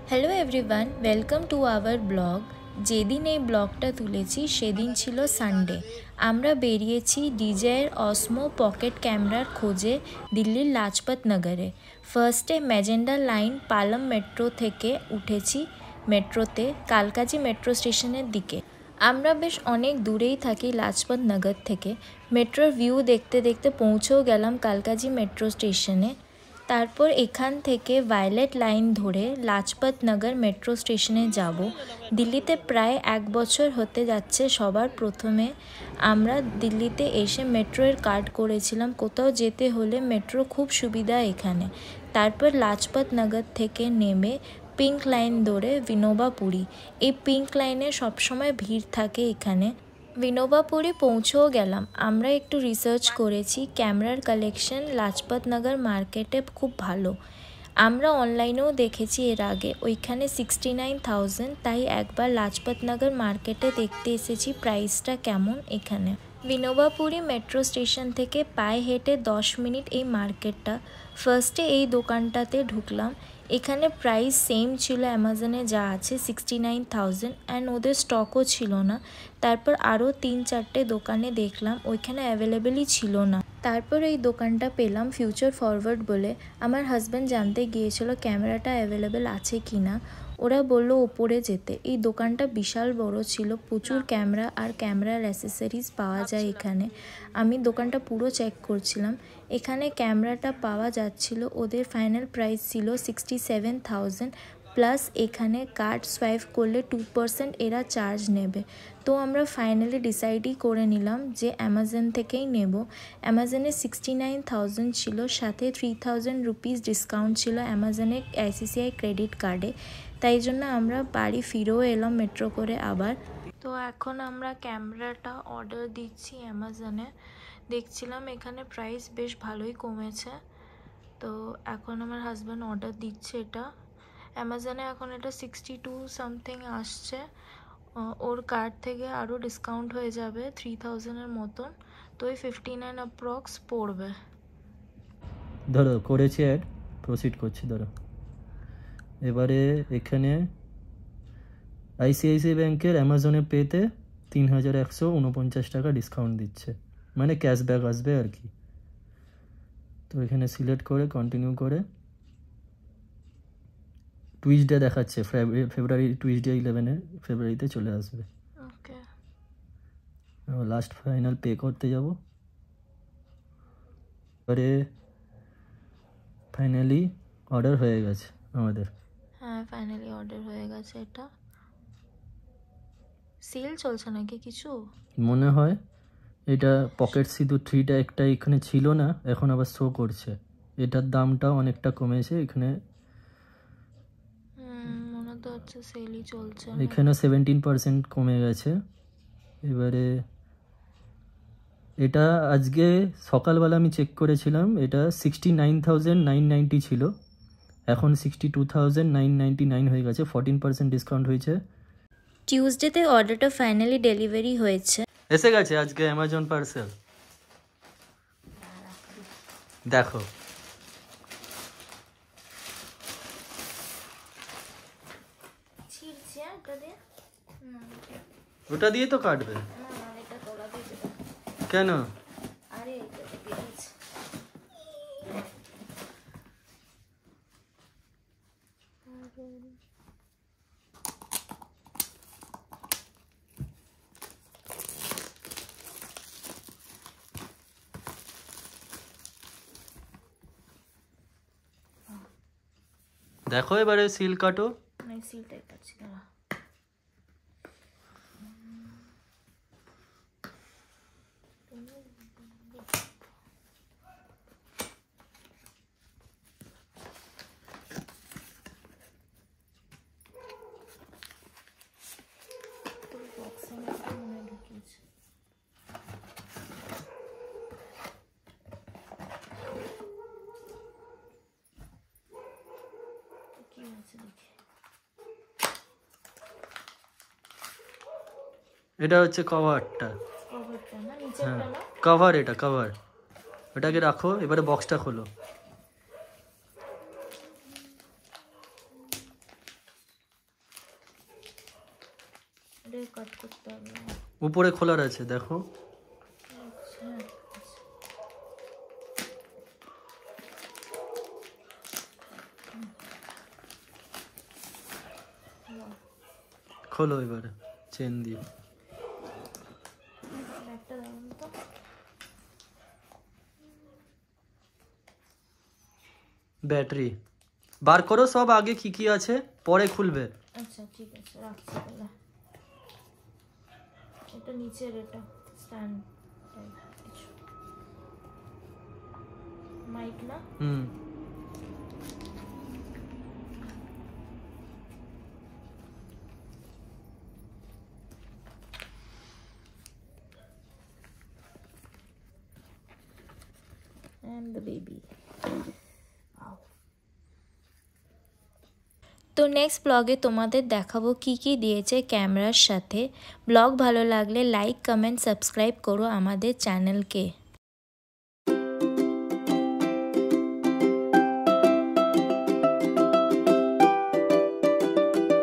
Hello everyone, welcome to our blog. যেদিন এই ব্লগটা তুলেছি সেদিন ছিল সানডে। আমরা বেরিয়েছি ডিজায়ার অসমো পকেট ক্যামেরার খোঁজে দিল্লির লাজপত নগরে। ফার্স্টে ম্যাজেন্ডা লাইন পালম মেট্রো থেকে উঠেছি মেট্রোতে কালকাজি মেট্রো স্টেশনের দিকে। আমরা বেশ অনেক দূরেই থাকি লাজপত নগর থেকে। মেট্রোর ভিউ দেখতে দেখতে পৌঁছেও গেলাম কালকাজি মেট্রো স্টেশনে। তারপর এখান থেকে ভায়োলেট লাইন ধরে লাজপত নগর মেট্রো স্টেশনে যাব। দিল্লিতে প্রায় 1 বছর হতে যাচ্ছে। সবার প্রথমে আমরা দিল্লিতে এসে মেট্রোর কার্ড করেছিলাম। কোথাও যেতে হলে মেট্রো খুব সুবিধা এখানে। তারপর লাজপত নগর থেকে নেমে পিঙ্ক লাইন ধরে বিনোবাপুরি। এই পিঙ্ক লাইনে সবসময় ভিড় থাকে এখানে। বিনোবাপুরে পৌঁছেও গেলাম। আমরা একটু রিসার্চ করেছি, ক্যামেরার কালেকশন লাজপত নগর মার্কেটে খুব ভালো। আমরা অনলাইনেও দেখেছি এর আগে, ওইখানে 69,000। তাই একবার লাজপত নগর মার্কেটে দেখতে এসেছি প্রাইসটা কেমন এখানে। বিনোবাপুরি মেট্রো স্টেশন থেকে পায়ে হেঁটে 10 মিনিট এই মার্কেটটা। ফার্স্টে এই দোকানটাতে ঢুকলাম। এখানে প্রাইস সেম ছিল অ্যামাজনে যা আছে, 69,000, অ্যান্ড ওদের স্টকও ছিল না। তারপর আরও 3-4টে দোকানে দেখলাম, ওইখানে অ্যাভেলেবেলই ছিল না। তারপর এই দোকানটা পেলাম ফিউচার ফরওয়ার্ড বলে। আমার হাজব্যান্ড জানতে গিয়েছিল ক্যামেরাটা অ্যাভেলেবেল আছে কি না। ওরা বললো ওপরে যেতে। এই দোকানটা বিশাল বড় ছিল, প্রচুর ক্যামেরা আর ক্যামেরার অ্যাসেসরিজ পাওয়া যায় এখানে। আমি দোকানটা পুরো চেক করছিলাম। এখানে ক্যামেরাটা পাওয়া যাচ্ছিল, ওদের ফাইনাল প্রাইস ছিল 67,000 প্লাস এখানে কার্ড সোয়াইপ করলে 2% এরা চার্জ নেবে। তো আমরা ফাইনালি ডিসাইডই করে নিলাম যে অ্যামাজন থেকেই নেব। অ্যামাজনে 69,000 ছিল, সাথে 3,000 রুপিস ডিসকাউন্ট ছিল অ্যামাজনে ICICI ক্রেডিট কার্ডে। তাই জন্য আমরা বাড়ি ফিরেও এলাম মেট্রো করে আবার। তো এখন আমরা ক্যামেরাটা অর্ডার দিচ্ছি অ্যামাজনে। দেখছিলাম এখানে প্রাইস বেশ ভালোই কমেছে। তো এখন আমার হাজব্যান্ড অর্ডার দিচ্ছে এটা। অ্যামাজনে এখন এটা 62 সামথিং আসছে। ওর কার্ড থেকে আরও ডিসকাউন্ট হয়ে যাবে 3,000-এর মতন। তো ওই 59 অ্যাপ্রক্স পড়বে। ধরো করেছি অ্যাড, প্রসিড করছি। ধরো এবারে এখানে ICICI ব্যাংকের অ্যামাজনে পেতে 3,149 টাকা ডিসকাউন্ট দিচ্ছে, মানে ক্যাশব্যাক আসবে আর কি। তো এখানে সিলেক্ট করে কন্টিনিউ করে টুইসডে দেখাচ্ছে, ফেব্রুয়ারি টুইসডে 11 ফেব্রুয়ারিতে চলে আসবে। ওকে, লাস্ট ফাইনাল পে করতে যাব। এবারে ফাইনালি অর্ডার হয়ে গেছে আমাদের। হ্যাঁ, ফাইনালি অর্ডার হয়ে গেছে। এটা সেল চলছে নাকি কিছু মনে হয়। এটা পকেট সিঁদুর 3টা একটা এখানে ছিল না, এখন আবার শো করছে। এটার দামটাও অনেকটা কমেছে এখানে। মনে তো হচ্ছে সেলই চলছে। এখানে 17% কমে গেছে। এবারে এটা আজকে সকালবেলা আমি চেক করেছিলাম, এটা 69,990 ছিল, এখন 62,999 হয়ে গেছে। 14% ডিসকাউন্ট হয়েছে। টিউসডেতে অর্ডারটা ফাইনালি ডেলিভারি হয়েছে। এসে গেছে আজকে অ্যামাজন পার্সেল। দেখো ওটা দিয়ে তো কাটবে কেন? দেখো এবারে সিল কাটো। সিলটাই কাটছি না। এটা হচ্ছে কভারটা। হ্যাঁ কভার, এটা কভার। ওটাকে রাখো, এবারে বক্সটা খোলো। খুলে কাট করতে হবে। উপরে খোলার আছে দেখো। আচ্ছা খোলো এবারে চেন দিয়ে। একটা দাম তো ব্যাটারি বার করো সব, আগে কি কি আছে পরে খুলবে। আচ্ছা ঠিক আছে রাখছি তাহলে। এটা নিচের এটা স্ট্যান্ড কিছু মাইক না। And the baby. Wow. তো নেক্সট ব্লগে তোমাদের দেখাবো কি কি দিয়েছে ক্যামেরার সাথে। ব্লগ ভালো লাগলে লাইক কমেন্ট সাবস্ক্রাইব করো আমাদের চ্যানেলকে।